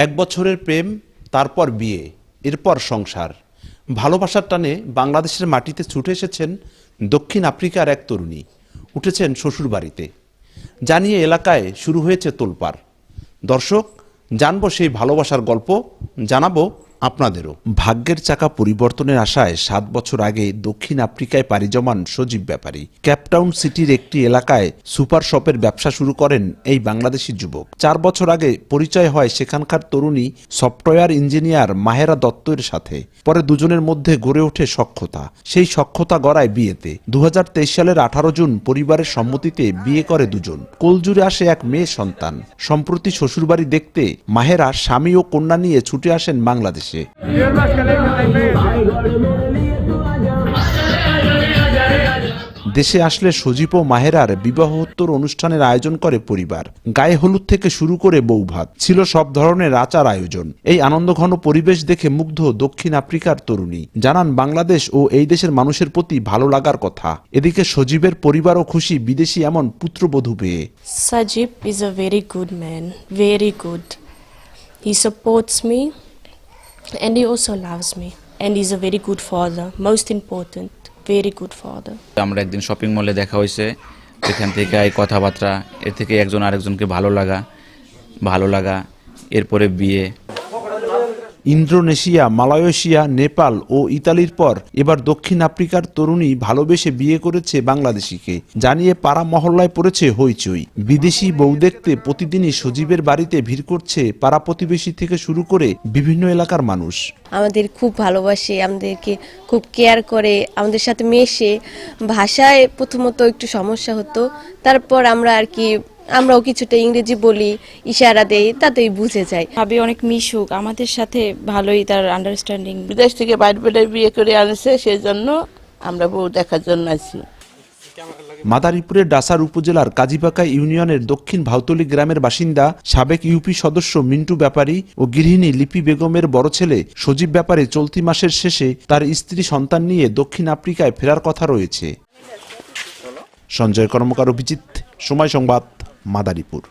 এক বছরের প্রেম, তারপর বিয়ে, এরপর সংসার। ভালোবাসার টানে বাংলাদেশের মাটিতে ছুটে এসেছেন দক্ষিণ আফ্রিকার এক তরুণী। উঠেছেন শ্বশুরবাড়িতে। জানিয়ে এলাকায় শুরু হয়েছে তোলপাড়। দর্শক, জানবো সেই ভালোবাসার গল্প, জানাবো আপনাদেরও। ভাগ্যের চাকা পরিবর্তনের আশায় 7 বছর আগে দক্ষিণ আফ্রিকায় পাড়ি জমান সজীব ব্যাপারী কেপটাউন সিটির একটি এলাকায় সুপার শপের ব্যবসা শুরু করেন এই বাংলাদেশি যুবক। 4 বছর আগে পরিচয় হয় সেখানকার তরুণী সফটওয়্যার ইঞ্জিনিয়ার মাহেরা দত্তের সাথে। পরে দুজনের মধ্যে গড়ে ওঠে সখ্যতা। সেই সখ্যতা গড়ায় বিয়েতে। 2023 সালের 18 জুন পরিবারের সম্মতিতে বিয়ে করে দুজন। কোলজুড়ে আসে এক মেয়ে সন্তান। সম্প্রতি শ্বশুরবাড়ি দেখতে মাহেরা স্বামী ও কন্যা নিয়ে ছুটে আসেন বাংলাদেশে। দেশে আসলে সজীব ও মাহেরার বিবাহোত্তর অনুষ্ঠানের আয়োজন করে পরিবার। গায়ে হলুদ থেকে শুরু করে বৌভাত, ছিল সব ধরনের আচার আয়োজন। এই আনন্দঘন পরিবেশ দেখে মুগ্ধ দক্ষিণ আফ্রিকার তরুণী। জানান বাংলাদেশ ও এই দেশের মানুষের প্রতি ভালো লাগার কথা। এদিকে সজীবের পরিবারও খুশি বিদেশি এমন পুত্রবধূ পেয়ে। Sajib is a very good man, very good. He supports me and he also loves me, and he's a very good father, most important, very good father. আমরা একদিন শপিং মলে দেখা হয়েছে, এখান থেকে এই কথাবার্তা, এর থেকে একজন আরেকজনকে ভালো লাগা, এরপরে বিয়ে। ইন্দোনেশিয়া, মালয়েশিয়া, নেপাল ও ইতালির পর এবার দক্ষিণ আফ্রিকার তরুণী ভালোবেসে বিয়ে করেছে বাংলাদেশিকে। জানিয়ে পাড়া মহল্লায় পড়েছে হইচই। বিদেশি বউ দেখতে প্রতিদিনই সজীবের বাড়িতে ভিড় করছে পাড়া প্রতিবেশী থেকে শুরু করে বিভিন্ন এলাকার মানুষ। আমাদের খুব ভালোবাসে, আমাদেরকে খুব কেয়ার করে, আমাদের সাথে মেশে। ভাষায় প্রথমত একটু সমস্যা হতো, তারপর আমরাও কিছুটা ইংরেজি বলি, ইশারা দেই, তাতেই বুঝে যায়। ভাবি অনেক মিশুক, আমাদের সাথে ভালোই তার আন্ডারস্ট্যান্ডিং। বিদেশ থেকে বাইরে বিয়ে করে আনছে, সেই জন্য আমরা বউ দেখার জন্য আছি। মাদারীপুরের ডাসার উপজেলার কাজীপাকা ইউনিয়নের দক্ষিণ ভাউতলি গ্রামের বাসিন্দা সাবেক ইউপি সদস্য মিন্টু ব্যাপারী ও গৃহিণী লিপি বেগমের বড় ছেলে সজীব ব্যাপারী চলতি মাসের শেষে তার স্ত্রী সন্তান নিয়ে দক্ষিণ আফ্রিকায় ফেরার কথা রয়েছে। সঞ্জয় কর্মকার, অভিজিৎ, সময় সংবাদ, মাদারীপুর।